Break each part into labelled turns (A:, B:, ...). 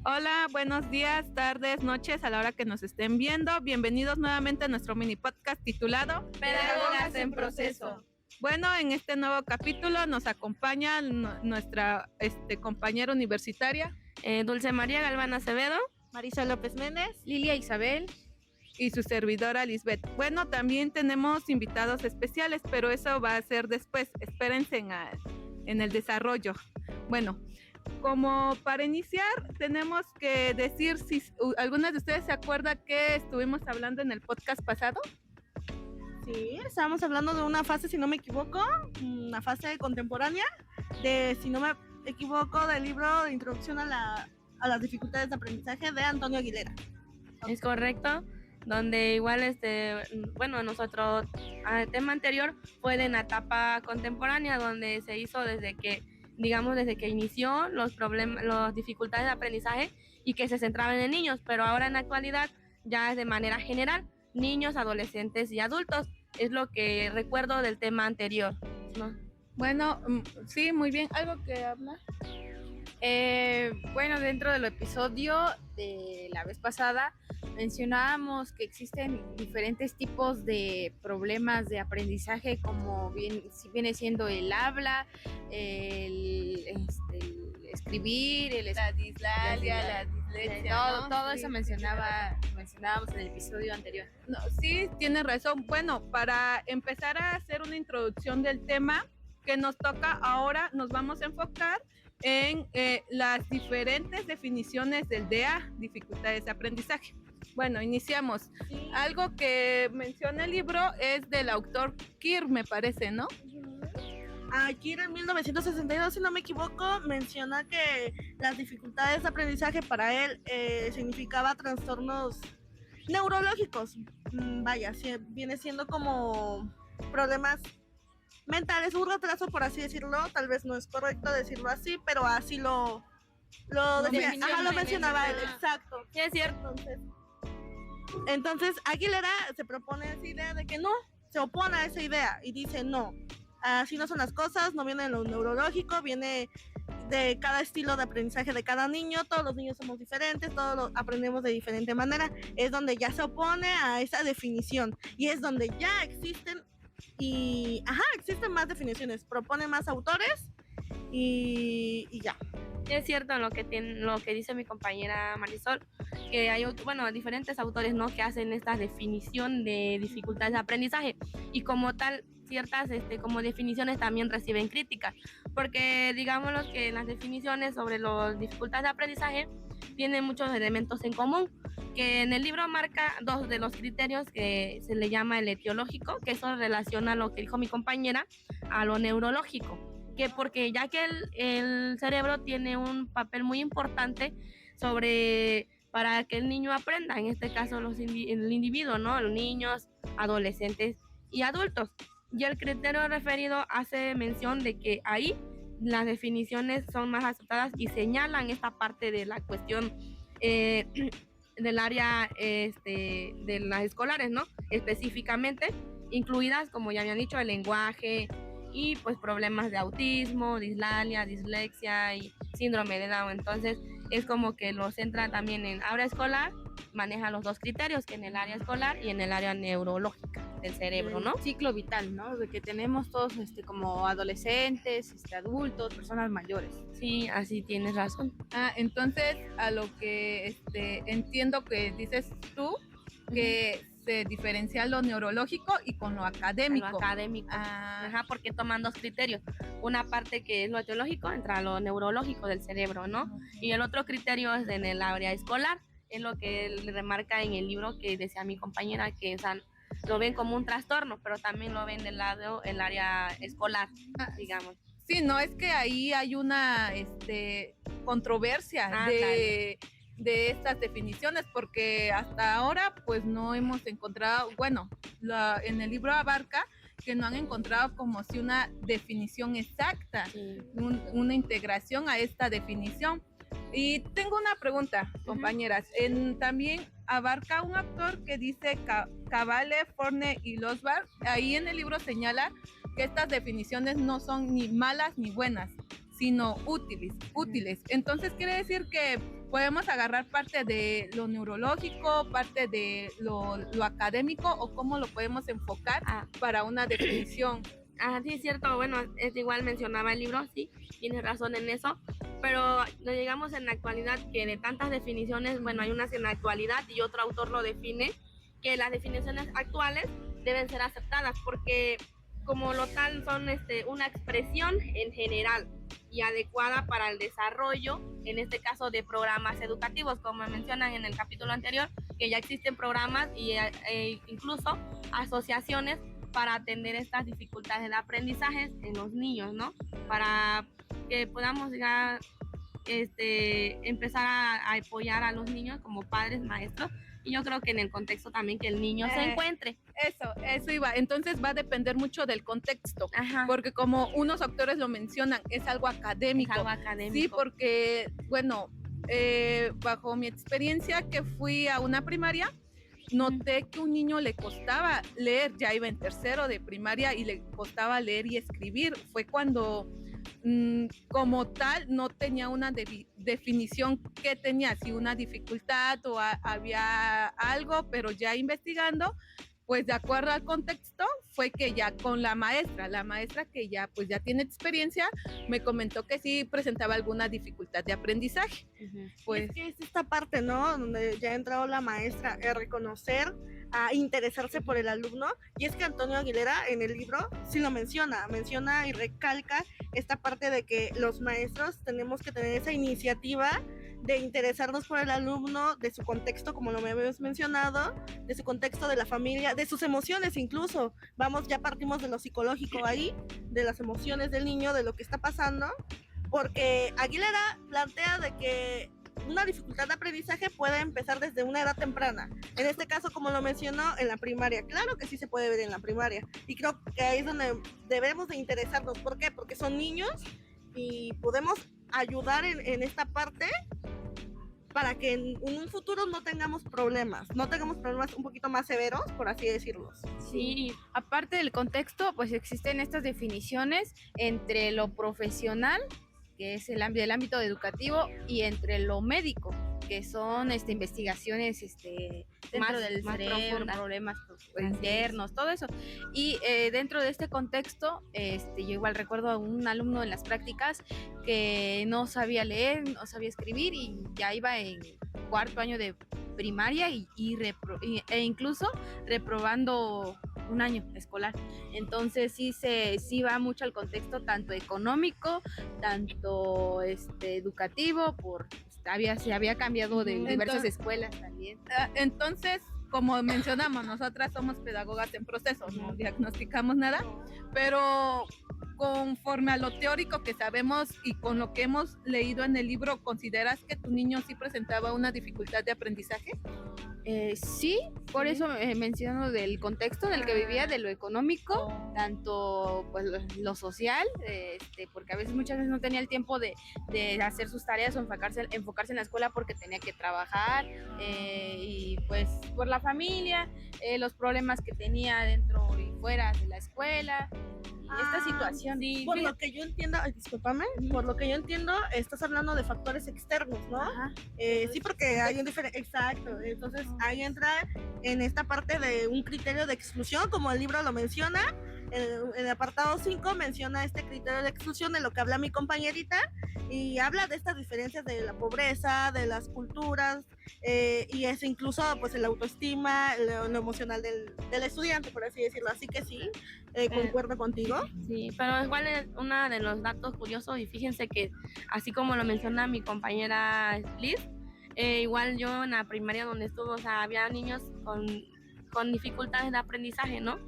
A: Hola, buenos días, tardes, noches, a la hora que nos estén viendo. Bienvenidos nuevamente a nuestro mini podcast titulado
B: Pedagogas en Proceso.
A: Bueno, en este nuevo capítulo nos acompaña nuestra compañera universitaria
B: Dulce María Galván Acevedo,
C: Marisa López Méndez,
D: Lilia Isabel
A: y su servidora Lisbeth. Bueno, también tenemos invitados especiales, pero eso va a ser después. Espérense en el desarrollo. Bueno, como para iniciar, tenemos que decir si algunas de ustedes se acuerdan que estuvimos hablando en el podcast pasado.
C: Sí, estábamos hablando de una fase, si no me equivoco, una fase contemporánea, si no me equivoco, del libro de Introducción a las dificultades de aprendizaje de Antonio Aguilera.
B: Es correcto, donde igual nuestro tema anterior fue de la etapa contemporánea, donde se hizo desde que inició las dificultades de aprendizaje y que se centraban en niños, pero ahora en la actualidad ya es de manera general, niños, adolescentes y adultos, es lo que recuerdo del tema anterior, ¿no?
A: Bueno, sí, muy bien. ¿Algo que hablar?
D: Bueno, dentro del episodio de la vez pasada mencionábamos que existen diferentes tipos de problemas de aprendizaje, como si viene siendo el habla, el escribir,
A: la dislalia, la dislexia,
D: todo eso mencionábamos en el episodio anterior.
A: No, sí, tienes razón. Bueno, para empezar a hacer una introducción del tema que nos toca ahora, nos vamos a enfocar en las diferentes definiciones del DA, dificultades de aprendizaje. Bueno, iniciamos. Sí. Algo que menciona el libro es del autor Kir, me parece, ¿no?
C: Kir en 1962, si no me equivoco, menciona que las dificultades de aprendizaje para él significaba trastornos neurológicos. Vaya, viene siendo como problemas mentales, un retraso, por así decirlo. Tal vez no es correcto decirlo así, pero así lo mencionaba él, exacto.
B: Sí, es cierto.
C: Entonces Aguilera se propone esa idea de que no, se opone a esa idea y dice no, así no son las cosas, no viene de lo neurológico, viene de cada estilo de aprendizaje de cada niño, todos los niños somos diferentes, todos lo aprendemos de diferente manera. Es donde ya se opone a esa definición y es donde ya existen más definiciones, propone más autores y ya.
B: Es cierto lo que dice mi compañera Marisol, que hay diferentes autores, ¿no?, que hacen esta definición de dificultades de aprendizaje, y como tal ciertas como definiciones también reciben críticas, porque digámoslo que las definiciones sobre las dificultades de aprendizaje tienen muchos elementos en común, que en el libro marca dos de los criterios que se le llama el etiológico, que eso relaciona lo que dijo mi compañera a lo neurológico, que porque ya que el cerebro tiene un papel muy importante para que el niño aprenda, en este caso el individuo, ¿no?, los niños, adolescentes y adultos. Y el criterio referido hace mención de que ahí las definiciones son más aceptadas y señalan esta parte de la cuestión del área de las escolares, ¿no?, específicamente, incluidas, como ya habían dicho, el lenguaje y pues problemas de autismo, dislalia, dislexia y síndrome de Down. Entonces es como que lo centra también en área escolar, maneja los dos criterios, que en el área escolar y en el área neurológica del cerebro, ¿no?
D: El ciclo vital, ¿no?, de que tenemos todos como adolescentes, adultos, personas mayores.
B: Sí, así tienes razón.
A: Entonces a lo que entiendo que dices tú, que se diferencia lo neurológico y con lo académico.
B: Lo académico. Porque toman dos criterios. Una parte que es lo etiológico, entra lo neurológico del cerebro, ¿no? Okay. Y el otro criterio es en el área escolar, es lo que él remarca en el libro que decía mi compañera, que lo ven como un trastorno, pero también lo ven del lado el área escolar, digamos.
A: Sí, no, es que ahí hay una controversia de estas definiciones, porque hasta ahora pues no hemos encontrado, en el libro abarca que no han encontrado como si una definición exacta, sí, una integración a esta definición. Y tengo una pregunta, compañeras. También abarca un autor que dice Cavale, Forne y Losberg. Ahí en el libro señala que estas definiciones no son ni malas ni buenas, sino útiles. Entonces quiere decir que podemos agarrar parte de lo neurológico, parte de lo académico, o cómo lo podemos enfocar para una definición.
B: Sí, es cierto, bueno, es igual mencionaba el libro, sí, tienes razón en eso, pero no llegamos en la actualidad que de tantas definiciones, bueno, hay unas en la actualidad y otro autor lo define, que las definiciones actuales deben ser aceptadas porque como lo tal son una expresión en general y adecuada para el desarrollo, en este caso de programas educativos, como mencionan en el capítulo anterior, que ya existen programas e incluso asociaciones para atender estas dificultades de aprendizaje en los niños, ¿no? Para que podamos ya empezar a apoyar a los niños como padres, maestros, y yo creo que en el contexto también que el niño se encuentre.
A: Eso iba. Entonces va a depender mucho del contexto.
B: Ajá.
A: Porque como unos autores lo mencionan, es algo académico.
B: Es algo académico.
A: Sí, porque, bueno, bajo mi experiencia que fui a una primaria, noté que un niño le costaba leer, ya iba en tercero de primaria y le costaba leer y escribir. Fue cuando como tal no tenía una definición que tenía, si una dificultad o había algo, pero ya investigando, pues de acuerdo al contexto, fue que ya con la maestra que ya pues ya tiene experiencia, me comentó que sí presentaba alguna dificultad de aprendizaje.
C: Pues es que es esta parte, ¿no? Donde ya ha entrado la maestra a reconocer, a interesarse por el alumno, y es que Antonio Aguilera en el libro sí lo menciona y recalca esta parte de que los maestros tenemos que tener esa iniciativa de interesarnos por el alumno, de su contexto, como lo habíamos mencionado, de su contexto, de la familia, de sus emociones incluso. Ya partimos de lo psicológico ahí, de las emociones del niño, de lo que está pasando, porque Aguilera plantea de que una dificultad de aprendizaje puede empezar desde una edad temprana. En este caso, como lo mencionó, en la primaria. Claro que sí se puede ver en la primaria. Y creo que ahí es donde debemos de interesarnos. ¿Por qué? Porque son niños y podemos ayudar en esta parte para que en un futuro no tengamos problemas un poquito más severos, por así decirlos.
D: Sí, aparte del contexto, pues existen estas definiciones entre lo profesional, que es el ámbito educativo, y entre lo médico, que son investigaciones dentro del cerebro, problemas internos, todo eso. Y dentro de este contexto, yo igual recuerdo a un alumno en las prácticas que no sabía leer, no sabía escribir y ya iba en cuarto año de primaria e incluso reprobando un año escolar. Entonces sí va mucho al contexto tanto económico, tanto educativo, se había cambiado de diversas escuelas también.
A: Entonces, como mencionamos, nosotras somos pedagogas en proceso, no diagnosticamos nada, pero conforme a lo teórico que sabemos y con lo que hemos leído en el libro, ¿consideras que tu niño sí presentaba una dificultad de aprendizaje?
D: Sí, por eso menciono del contexto en el que vivía, de lo económico, tanto pues lo social, porque a veces muchas veces no tenía el tiempo de hacer sus tareas o enfocarse en la escuela porque tenía que trabajar, y pues por la familia, los problemas que tenía dentro y fuera de la escuela. Esta situación.
C: Sí, por lo que yo entiendo, discúlpame, por lo que yo entiendo, estás hablando de factores externos, ¿no? Sí, porque hay un diferente, exacto, entonces ahí entra en esta parte de un criterio de exclusión, como el libro lo menciona. En el apartado 5 menciona este criterio de exclusión de lo que habla mi compañerita, y habla de estas diferencias de la pobreza, de las culturas, y es incluso pues el autoestima, lo emocional del estudiante, por así decirlo. Así que sí, concuerdo contigo.
B: Sí, pero igual es uno de los datos curiosos, y fíjense que así como lo menciona mi compañera Liz, igual yo en la primaria donde estuve, o sea, había niños con dificultades de aprendizaje, ¿no?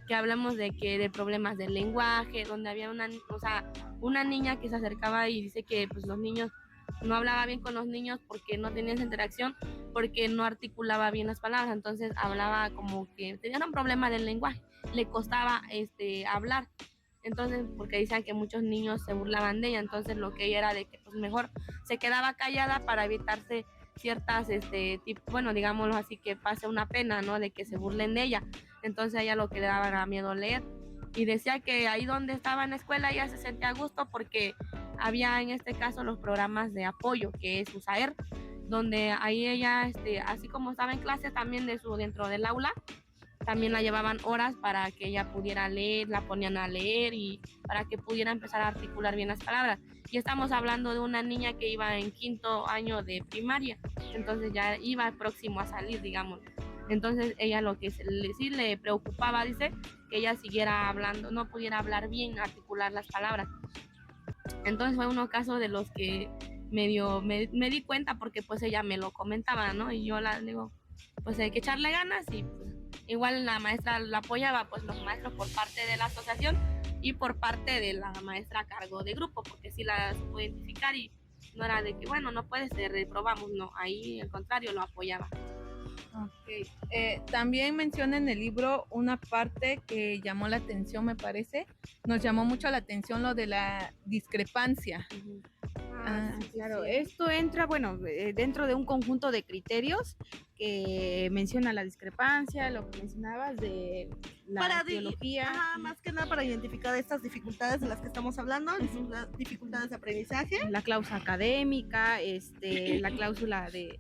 B: Que hablamos de problemas del lenguaje, donde había una niña que se acercaba y dice que pues los niños no hablaba bien con los niños porque no tenía esa interacción, porque no articulaba bien las palabras, entonces hablaba como que tenía un problema del lenguaje, le costaba hablar. Entonces, porque decían que muchos niños se burlaban de ella, entonces lo que ella era de que pues mejor se quedaba callada para evitarse ciertas, bueno, digámoslo así, que pase una pena, ¿no? De que se burlen de ella. Entonces a ella lo que le daba era miedo leer. Y decía que ahí donde estaba en la escuela ella se sentía a gusto porque había en este caso los programas de apoyo, que es USAER, donde ahí ella, así como estaba en clase también dentro del aula, también la llevaban horas para que ella pudiera leer, la ponían a leer y para que pudiera empezar a articular bien las palabras. Y estamos hablando de una niña que iba en 5º año de primaria, entonces ya iba próximo a salir, digamos. Entonces ella lo que sí le preocupaba, dice, que ella siguiera hablando, no pudiera hablar bien, articular las palabras. Entonces fue uno caso de los que me di cuenta porque pues ella me lo comentaba, ¿no? Y yo le digo, pues hay que echarle ganas y pues igual la maestra la apoyaba, pues los maestros por parte de la asociación y por parte de la maestra a cargo de grupo, porque sí la supo identificar y no era de que, bueno, no puede ser, reprobamos, no, ahí al contrario lo apoyaba.
A: Okay. También menciona en el libro una parte que llamó la atención, me parece. Nos llamó mucho la atención lo de la discrepancia.
D: Sí, claro. Esto entra, bueno, dentro de un conjunto de criterios que menciona la discrepancia, lo que mencionabas de la teología.
C: Más que nada para identificar estas dificultades de las que estamos hablando, las dificultades de aprendizaje.
D: La cláusula académica, la cláusula de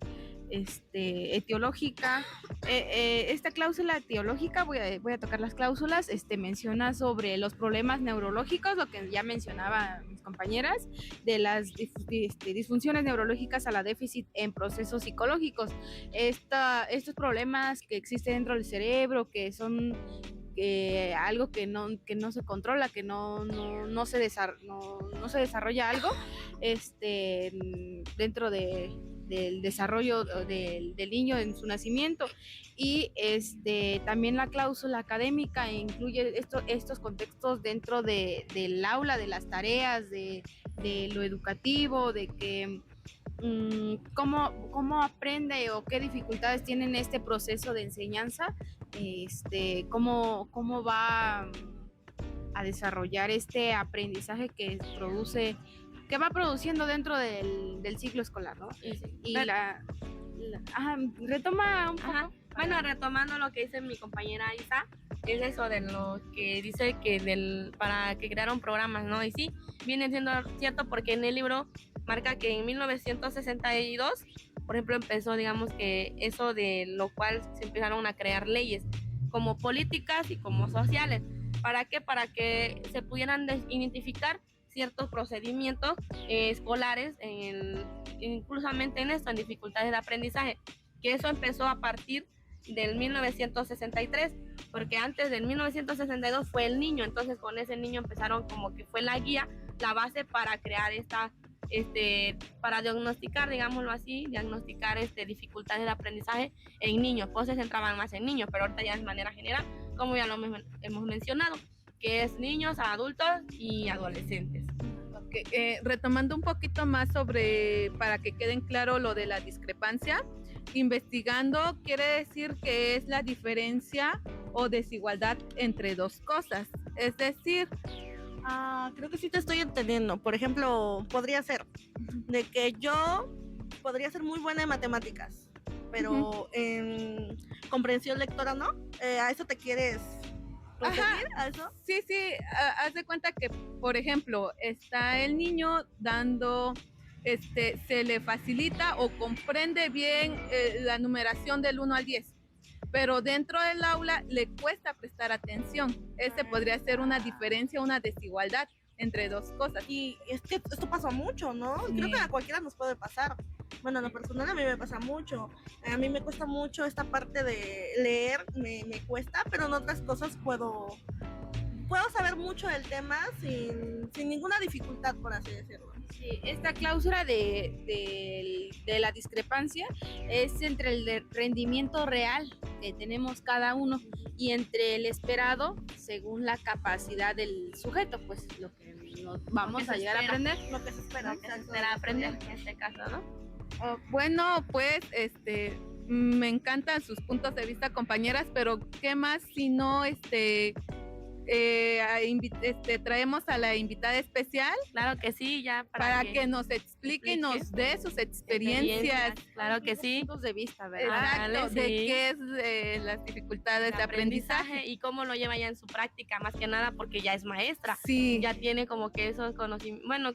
D: etiológica. Esta cláusula etiológica, voy a tocar las cláusulas, menciona sobre los problemas neurológicos, lo que ya mencionaban mis compañeras, de las disfunciones neurológicas a la déficit en procesos psicológicos. Estos problemas que existen dentro del cerebro, que son algo que no se controla, que no se desarrolla algo dentro del desarrollo del niño en su nacimiento. Y también la cláusula académica incluye estos contextos dentro del aula, de las tareas, de lo educativo, de que cómo aprende o qué dificultades tiene en este proceso de enseñanza, cómo va a desarrollar este aprendizaje que va produciendo dentro del ciclo escolar, ¿no? Y retoma un poco.
B: Bueno, retomando lo que dice mi compañera Isa, es eso de lo que dice que para que crearon programas, ¿no? Y sí, viene siendo cierto porque en el libro marca que en 1962, por ejemplo, empezó, digamos, que eso de lo cual se empezaron a crear leyes como políticas y como sociales. ¿Para qué? Para que se pudieran identificar ciertos procedimientos escolares, inclusivamente en esto, en dificultades de aprendizaje, que eso empezó a partir del 1963, porque antes del 1962 fue el niño, entonces con ese niño empezaron como que fue la guía, la base para crear para diagnosticar, digámoslo así, dificultades de aprendizaje en niños, pues se centraban más en niños, pero ahorita ya de manera general, como ya lo hemos mencionado, que es niños, adultos y adolescentes.
A: Okay. Retomando un poquito más para que queden claro lo de la discrepancia, investigando quiere decir que es la diferencia o desigualdad entre dos cosas, es decir,
C: creo que sí te estoy entendiendo. Por ejemplo, podría ser de que yo podría ser muy buena en matemáticas, pero en comprensión lectora no. ¿A eso te quieres referir? ¿A eso?
A: Sí, haz de cuenta que, por ejemplo, está el niño dando, se le facilita o comprende bien la numeración del 1 al 10. Pero dentro del aula le cuesta prestar atención. Podría ser una diferencia, una desigualdad entre dos cosas.
C: Y es que esto pasa mucho, ¿no? Sí. Creo que a cualquiera nos puede pasar. Bueno, en lo personal a mí me pasa mucho. A mí me cuesta mucho esta parte de leer, me cuesta, pero en otras cosas puedo saber mucho del tema sin ninguna dificultad, por así decirlo.
D: Sí, esta cláusula de la discrepancia es entre el rendimiento real que tenemos cada uno y entre el esperado según la capacidad del sujeto, pues lo que nos vamos a llegar a aprender.
C: Lo que se espera
B: aprender en este caso, ¿no?
A: Bueno, pues me encantan sus puntos de vista, compañeras, pero ¿qué más si no traemos a la invitada especial?
B: Claro que sí, ya
A: para que nos explique y nos dé sus experiencias.
B: Claro que sí.
D: Puntos de vista, ¿verdad?
A: Exacto, de qué es las dificultades de aprendizaje
B: y cómo lo lleva ya en su práctica, más que nada porque ya es maestra.
A: Sí.
B: Ya tiene como que esos conocimientos, bueno,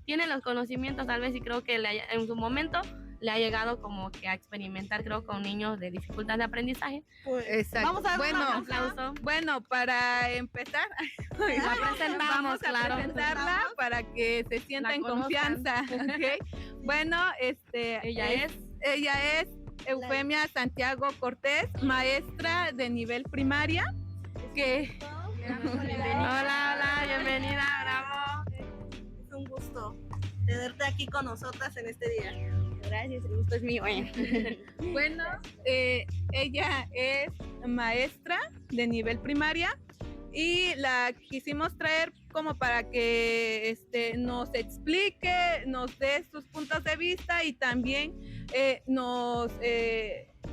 B: tiene los conocimientos tal vez y creo que en su momento le ha llegado como que a experimentar, creo, con niños de dificultad de aprendizaje.
C: Pues,
A: Exacto.
C: vamos a dar
A: Bueno,
C: un
B: aplauso.
A: Bueno, para empezar,
B: La presentamos,
A: vamos a
B: claro.
A: presentarla para que se sienta
B: La
A: en
B: conozcan.
A: confianza, ¿ok? Bueno,
B: Ella es
A: Eufemia Santiago Cortés, maestra de nivel primaria, que
B: Hola, bienvenida, bravo.
C: Es un gusto tenerte aquí con nosotras en este día.
E: Gracias, el gusto es mío.
A: bueno, ella es maestra de nivel primaria y la quisimos traer como para que nos explique, nos dé sus puntos de vista y también nos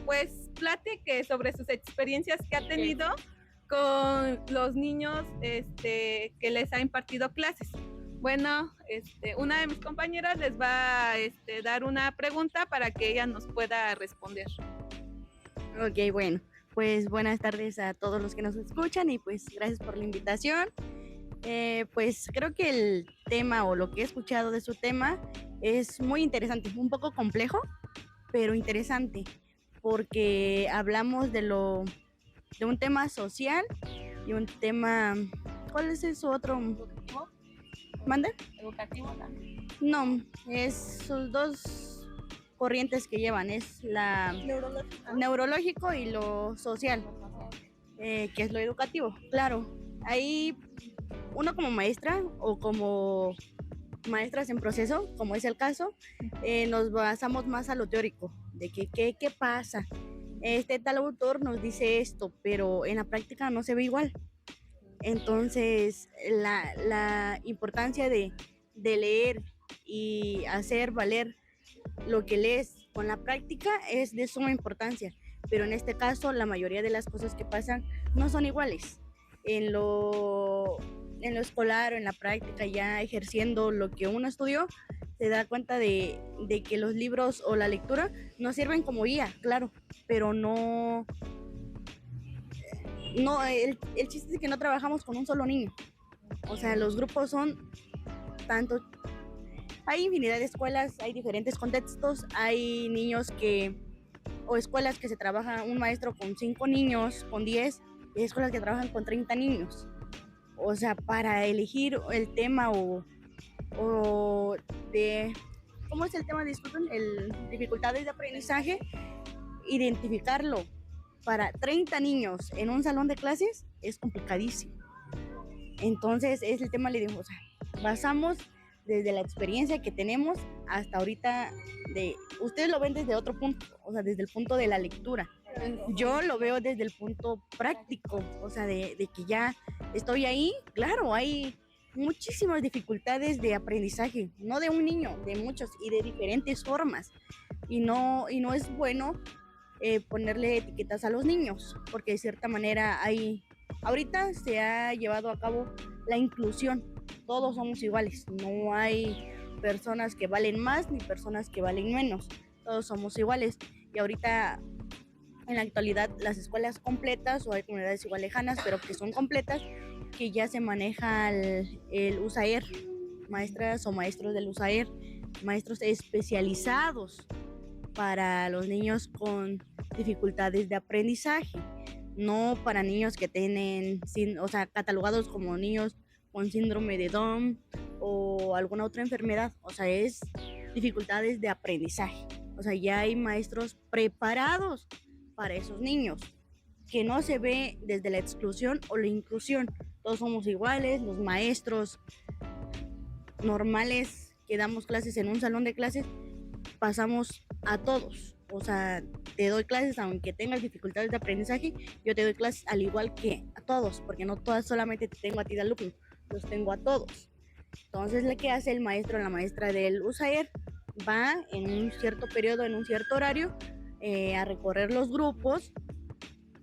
A: pues platique sobre sus experiencias que ha tenido con los niños que les ha impartido clases. Bueno, una de mis compañeras les va a dar una pregunta para que ella nos pueda responder.
E: Ok, bueno, pues buenas tardes a todos los que nos escuchan y pues gracias por la invitación. Pues creo que el tema o lo que he escuchado de su tema es muy interesante, un poco complejo, pero interesante, porque hablamos de un tema social y un tema, ¿cuál es eso otro?
B: ¿Educativo?
E: ¿Mande?
B: ¿Educativo también?
E: No, es sus dos corrientes que llevan, es la neurológico y lo social, que es lo educativo. Claro, ahí uno como maestra o como maestras en proceso, como es el caso, nos basamos más a lo teórico, de que qué pasa. Tal autor nos dice esto, pero en la práctica no se ve igual. Entonces, la importancia de leer y hacer valer lo que lees con la práctica es de suma importancia, pero en este caso la mayoría de las cosas que pasan no son iguales. En lo escolar o en la práctica, ya ejerciendo lo que uno estudió, se da cuenta de que los libros o la lectura nos sirven como guía, claro, pero el chiste es que no trabajamos con un solo niño. O sea, los grupos son tanto. Hay infinidad de escuelas, hay diferentes contextos, hay niños o escuelas que se trabaja un maestro con 5 niños, con 10, y hay escuelas que trabajan con 30 niños. O sea, para elegir el tema o de, ¿cómo es el tema? Disculpen, dificultades de aprendizaje, identificarlo para 30 niños en un salón de clases es complicadísimo. Entonces, es el tema, le digo, o sea, basamos desde la experiencia que tenemos hasta ahorita, ustedes lo ven desde otro punto, o sea, desde el punto de la lectura. Yo lo veo desde el punto práctico, o sea, de que ya estoy ahí, claro, hay muchísimas dificultades de aprendizaje, no de un niño, de muchos y de diferentes formas. Y no es bueno ponerle etiquetas a los niños, porque de cierta manera ahorita se ha llevado a cabo la inclusión, todos somos iguales, no hay personas que valen más ni personas que valen menos, todos somos iguales. Y ahorita, en la actualidad, las escuelas completas, o hay comunidades igual lejanas, pero que son completas, que ya se maneja el USAER, maestras o maestros del USAER, maestros especializados para los niños con dificultades de aprendizaje, no para niños que tienen, o sea, catalogados como niños con síndrome de Down o alguna otra enfermedad, o sea, es dificultades de aprendizaje. O sea, ya hay maestros preparados para esos niños, que no se ve desde la exclusión o la inclusión. Todos somos iguales, los maestros normales que damos clases en un salón de clases, pasamos a todos. O sea, te doy clases aunque tengas dificultades de aprendizaje, yo te doy clases al igual que a todos, porque no todas solamente te tengo a ti de alumno, los tengo a todos. Entonces, lo que hace el maestro o la maestra del USAER va en un cierto periodo, en un cierto horario, a recorrer los grupos,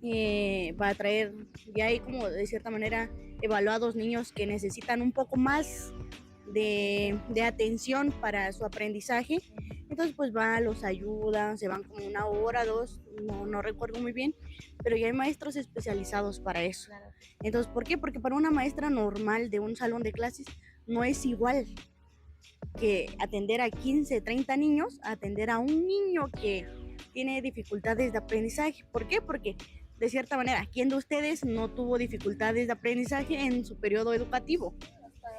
E: va a traer, ya hay como de cierta manera evaluados niños que necesitan un poco más de atención para su aprendizaje. Entonces pues va, los ayuda, se van como 1 hora, 2, no recuerdo muy bien, pero ya hay maestros especializados para eso. Entonces, ¿por qué? Porque para una maestra normal de un salón de clases no es igual. que atender a 15, 30 niños, a atender a un niño que tiene dificultades de aprendizaje. ¿Por qué? Porque de cierta manera, ¿quién de ustedes no tuvo dificultades de aprendizaje en su periodo educativo?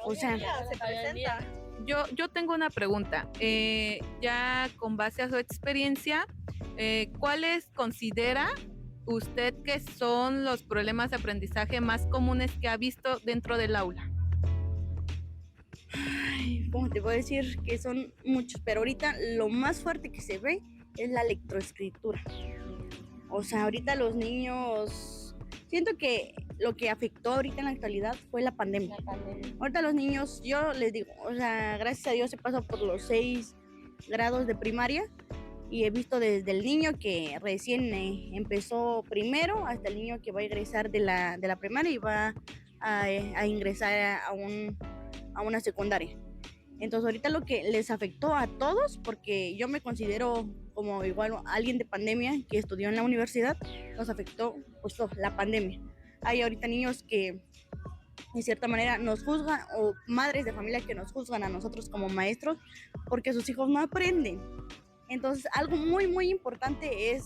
E: O sea,
C: Se presenta.
A: Yo tengo una pregunta. Ya con base a su experiencia, ¿cuáles considera usted que son los problemas de aprendizaje más comunes que ha visto dentro del aula?
E: como te puedo decir que son muchos, pero ahorita lo más fuerte que se ve es la lectoescritura. O sea, ahorita los niños, siento que lo que afectó ahorita en la actualidad fue la pandemia. Ahorita los niños, yo les digo, o sea, gracias a Dios he pasado por los 6 grados de primaria y he visto desde el niño que recién empezó primero hasta el niño que va a egresar de la primaria y va a ingresar a una secundaria. Entonces ahorita lo que les afectó a todos, porque yo me considero como igual alguien de pandemia que estudió en la universidad, nos afectó pues la pandemia. Hay ahorita niños que de cierta manera nos juzgan, o madres de familia que nos juzgan a nosotros como maestros porque sus hijos no aprenden. Entonces algo muy muy importante es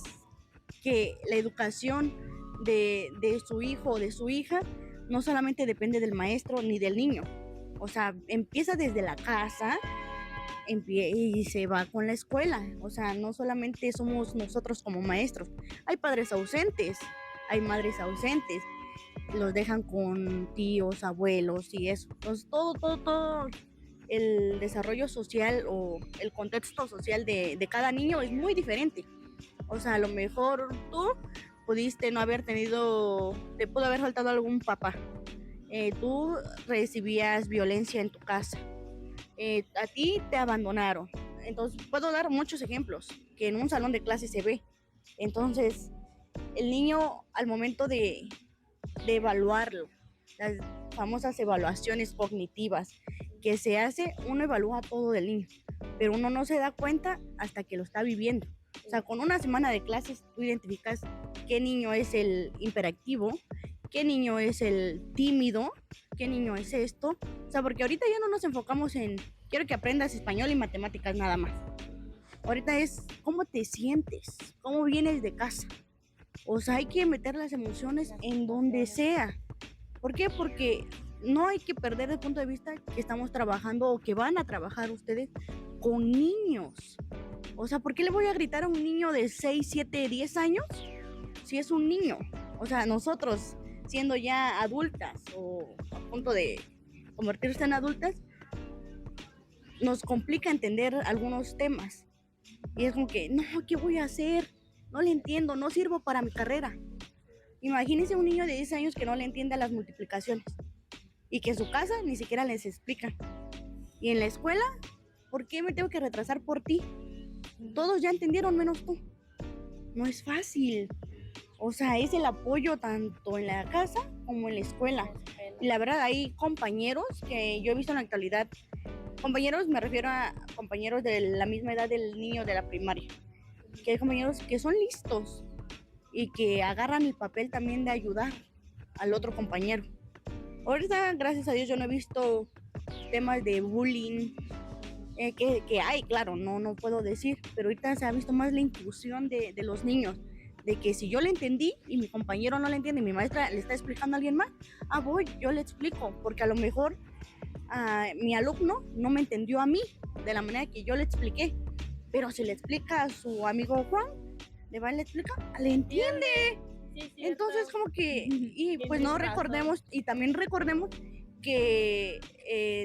E: que la educación de su hijo o de su hija no solamente depende del maestro ni del niño. O sea, empieza desde la casa y se va con la escuela. O sea, no solamente somos nosotros como maestros. Hay padres ausentes, hay madres ausentes. Los dejan con tíos, abuelos y eso. Entonces, todo el desarrollo social o el contexto social de cada niño es muy diferente. O sea, a lo mejor tú pudiste no haber tenido, te pudo haber faltado algún papá. Tú recibías violencia en tu casa, a ti te abandonaron. Entonces puedo dar muchos ejemplos que en un salón de clase se ve. Entonces el niño al momento de evaluarlo, las famosas evaluaciones cognitivas que se hace, uno evalúa todo del niño, pero uno no se da cuenta hasta que lo está viviendo. O sea, con una semana de clases tú identificas qué niño es el hiperactivo, qué niño es el tímido, qué niño es esto. O sea, porque ahorita ya no nos enfocamos en quiero que aprendas español y matemáticas nada más. Ahorita es cómo te sientes, cómo vienes de casa. O sea, hay que meter las emociones en donde sea. ¿Por qué? Porque no hay que perder de punto de vista que estamos trabajando o que van a trabajar ustedes con niños. O sea, ¿por qué le voy a gritar a un niño de 6, 7, 10 años si es un niño? O sea, nosotros siendo ya adultas o a punto de convertirse en adultas, nos complica entender algunos temas. Y es como que, no, ¿qué voy a hacer? No le entiendo, no sirvo para mi carrera. Imagínense un niño de 10 años que no le entiende las multiplicaciones y que en su casa ni siquiera les explica. Y en la escuela, ¿por qué me tengo que retrasar por ti? Todos ya entendieron menos tú. No es fácil. O sea, es el apoyo tanto en la casa como en la escuela. Y la verdad, hay compañeros que yo he visto en la actualidad. Compañeros, me refiero a compañeros de la misma edad del niño de la primaria. Que hay compañeros que son listos y que agarran el papel también de ayudar al otro compañero. Ahorita, gracias a Dios, yo no he visto temas de bullying que hay, claro, no puedo decir. Pero ahorita se ha visto más la inclusión de los niños. De que si yo le entendí y mi compañero no le entiende y mi maestra le está explicando a alguien más, yo le explico, porque a lo mejor mi alumno no me entendió a mí de la manera que yo le expliqué, pero si le explica a su amigo Juan, le explica, le entiende. Sí, entonces como que, y pues no recordemos, y también recordemos que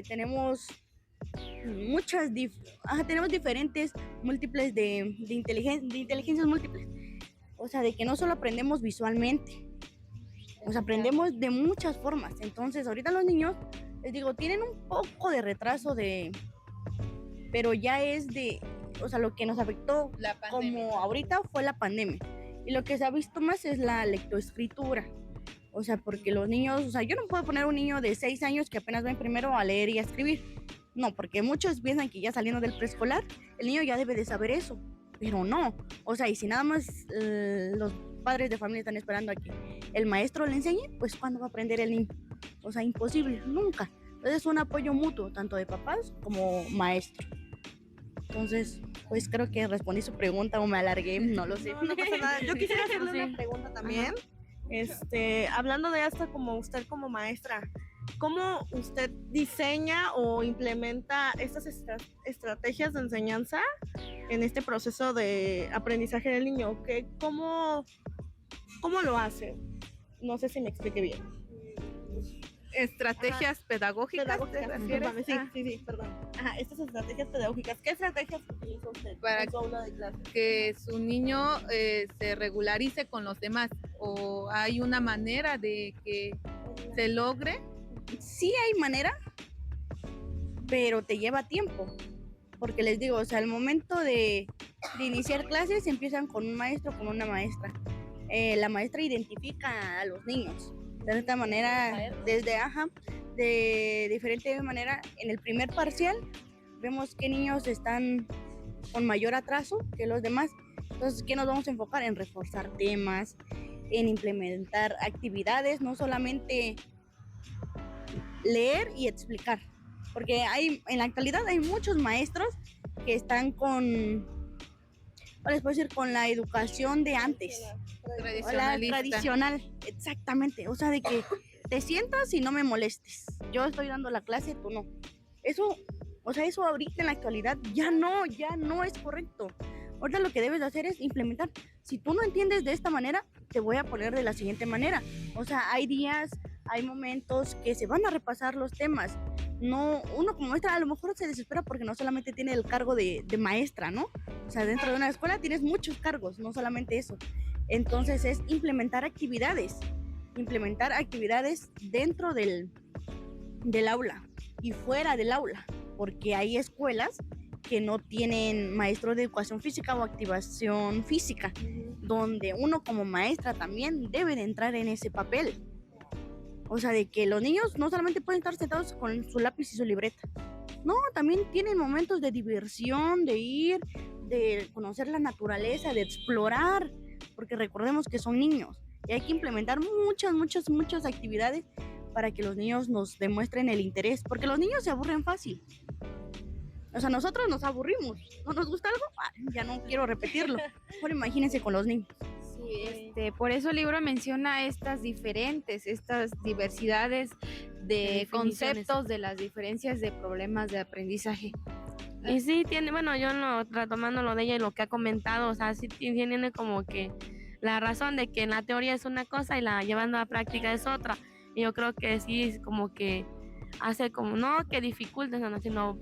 E: tenemos tenemos diferentes múltiples de inteligencias múltiples. O sea, de que no solo aprendemos visualmente, o sea, aprendemos de muchas formas. Entonces, ahorita los niños, les digo, tienen un poco de retraso pero ya es o sea, lo que nos afectó como ahorita fue la pandemia. Y lo que se ha visto más es la lectoescritura. O sea, porque los niños, o sea, yo no puedo poner un niño de 6 años que apenas va en primero a leer y a escribir. No, porque muchos piensan que ya saliendo del preescolar, el niño ya debe de saber eso. Pero no, o sea, y si nada más los padres de familia están esperando a que el maestro le enseñe, pues ¿cuándo va a aprender el niño? O sea, imposible, nunca. Entonces es un apoyo mutuo, tanto de papás como maestros. Entonces, pues creo que respondí su pregunta o me alargué, no lo sé.
C: No, no pasa nada. Yo quisiera hacerle
B: Sí.
C: una pregunta también. Hablando de hasta como usted como maestra, ¿cómo usted diseña o implementa estas estrategias de enseñanza en este proceso de aprendizaje del niño? ¿Cómo lo hace? No sé si me explique bien.
A: Estrategias pedagógicas, ¿te refieres?
C: Perdón, sí, perdón. Ajá, estas estrategias pedagógicas, ¿qué estrategias utiliza usted
A: Para
C: en su aula de clase?
A: Que su niño se regularice con los demás, o hay una manera de que se logre.
E: Sí hay manera, pero te lleva tiempo. Porque les digo, o sea, al momento de iniciar clases empiezan con un maestro, con una maestra. La maestra identifica a los niños. De esta manera, de diferente manera, en el primer parcial vemos qué niños están con mayor atraso que los demás. Entonces, ¿qué nos vamos a enfocar? En reforzar temas, en implementar actividades, no solamente leer y explicar. Porque en la actualidad hay muchos maestros que están con la educación de antes. O la tradicional, exactamente. O sea, de que te sientas y no me molestes. Yo estoy dando la clase, tú no. Eso ahorita en la actualidad ya no es correcto. Ahorita lo que debes de hacer es implementar. Si tú no entiendes de esta manera, te voy a poner de la siguiente manera. O sea, hay días, hay momentos que se van a repasar los temas. No, uno como maestra a lo mejor se desespera porque no solamente tiene el cargo de maestra, ¿no? O sea, dentro de una escuela tienes muchos cargos, no solamente eso. Entonces es implementar actividades dentro del aula y fuera del aula, porque hay escuelas que no tienen maestro de educación física o activación física, donde uno como maestra también debe de entrar en ese papel. O sea, de que los niños no solamente pueden estar sentados con su lápiz y su libreta, no, también tienen momentos de diversión, de ir, de conocer la naturaleza, de explorar, porque recordemos que son niños y hay que implementar muchas actividades para que los niños nos demuestren el interés, porque los niños se aburren fácil. O sea, nosotros nos aburrimos, ¿no nos gusta algo? Ya no quiero repetirlo. Ahora imagínense con los niños.
D: Sí, por eso el libro menciona estas diversidades de conceptos, de las diferencias de problemas de aprendizaje.
B: Y sí tiene, bueno, retomando lo de ella y lo que ha comentado, o sea, sí tiene como que la razón de que en la teoría es una cosa y la llevando a la práctica es otra. Y yo creo que sí es como que hace como, no que dificulte, sino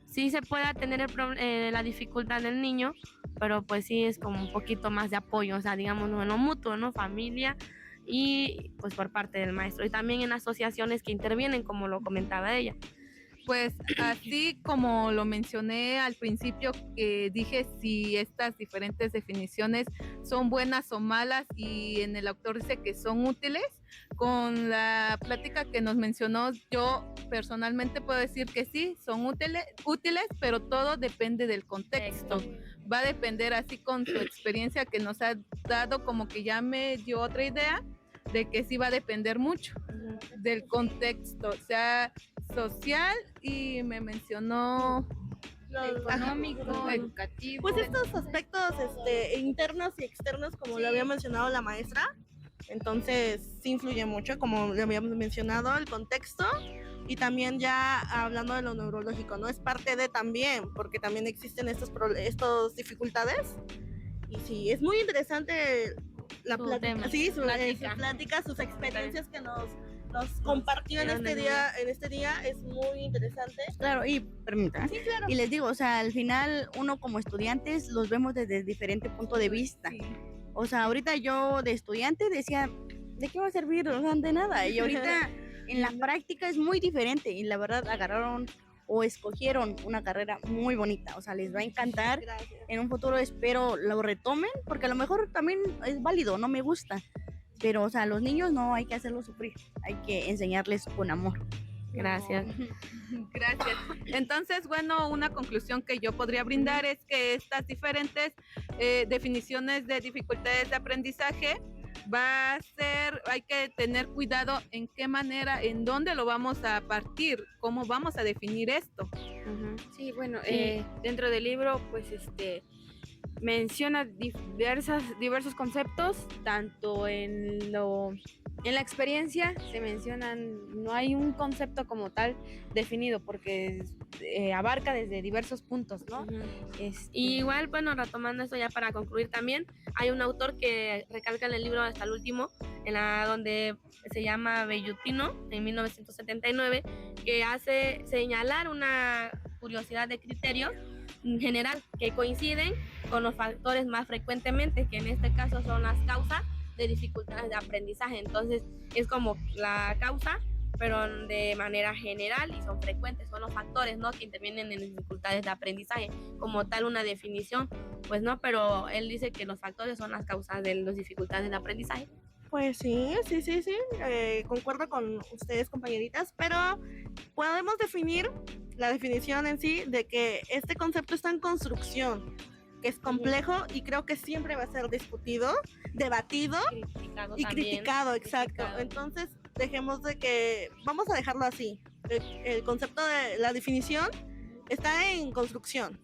B: sí se pueda tener la dificultad del niño, pero pues sí es como un poquito más de apoyo, o sea, digamos, en lo mutuo, ¿no? Familia y pues por parte del maestro. Y también en asociaciones que intervienen, como lo comentaba ella.
A: Pues así como lo mencioné al principio, que dije si estas diferentes definiciones son buenas o malas, y en el autor dice que son útiles, con la plática que nos mencionó, yo personalmente puedo decir que sí, son útiles, pero todo depende del contexto. Va a depender, así con su experiencia que nos ha dado, como que ya me dio otra idea de que sí va a depender mucho del contexto, o sea, social, y me mencionó
D: Económico, educativo.
C: Pues estos aspectos internos y externos, como lo había mencionado la maestra, entonces sí influye mucho, como le habíamos mencionado, el contexto, y también ya hablando de lo neurológico, ¿no? Es parte de también, porque también existen estas dificultades, y sí, es muy interesante la plática, sí, su plática, sus experiencias que nos compartió en este día es muy interesante.
E: Claro, y permítanme.
C: Sí, claro.
E: Y les digo, o sea, al final uno como estudiantes los vemos desde diferente punto de vista.
A: Sí.
E: O sea, ahorita yo de estudiante decía, ¿de qué va a servir? O sea, de nada. Y ahorita en la práctica es muy diferente y la verdad agarraron o escogieron una carrera muy bonita. O sea, les va a encantar.
C: Gracias.
E: En un futuro espero lo retomen, porque a lo mejor también es válido, no me gusta. Pero, o sea, a los niños no hay que hacerlos sufrir, hay que enseñarles con amor.
B: Gracias.
A: Gracias. Entonces, bueno, una conclusión que yo podría brindar es que estas diferentes definiciones de dificultades de aprendizaje va a ser, hay que tener cuidado en qué manera, en dónde lo vamos a partir, cómo vamos a definir esto.
B: Ujú.
D: Sí, bueno, dentro del libro, pues menciona diversos conceptos, tanto en la experiencia se mencionan, no hay un concepto como tal definido, porque abarca desde diversos puntos, ¿no?
B: Ujú. Y igual, bueno, retomando esto ya para concluir también, hay un autor que recalca en el libro hasta el último, donde se llama Bellutino, en 1979, que hace señalar una curiosidad de criterios en general que coinciden con los factores más frecuentemente, que en este caso son las causas de dificultades de aprendizaje. Entonces, es como la causa, pero de manera general, y son frecuentes, son los factores, ¿no?, que intervienen en dificultades de aprendizaje. Como tal, una definición, pues no, pero él dice que los factores son las causas de las dificultades de aprendizaje.
C: Pues sí, concuerdo con ustedes, compañeritas, pero podemos definir la definición en sí de que este concepto está en construcción, que es complejo y creo que siempre va a ser discutido, debatido
B: Criticado
C: y
B: también.
C: criticado, exacto.
B: Criticado.
C: Entonces, dejemos de que, vamos a dejarlo así. El concepto de la definición está en construcción.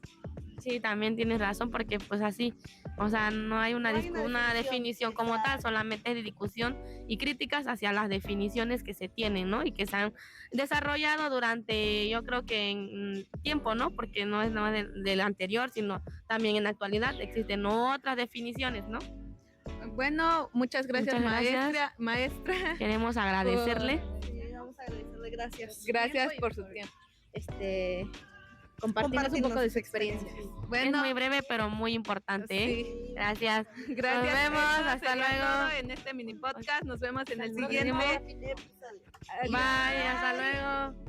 B: Sí, también tienes razón, porque pues así, o sea, no hay una,
C: No hay
B: una definición como tal,
C: exacto.
B: solamente es discusión y críticas hacia las definiciones que se tienen, ¿no? Y que se han desarrollado durante, yo creo que en tiempo, ¿no? Porque no es nada del anterior, sino también en la actualidad existen otras definiciones, ¿no?
A: Bueno, muchas gracias,
B: Muchas gracias.
A: maestra.
B: Queremos agradecerle.
C: Sí, vamos a agradecerle, gracias.
A: Gracias por su tiempo.
D: Compartirnos un poco de su experiencia.
A: Bueno,
B: Es muy breve, pero muy importante, ¿eh?
A: sí.
B: Gracias.
A: Gracias.
B: Nos vemos,
A: Eso
B: hasta
A: sería
B: luego.
A: todo en este mini podcast. Nos vemos en el
B: Hasta el
A: siguiente.
B: próximo. Bye, hasta luego.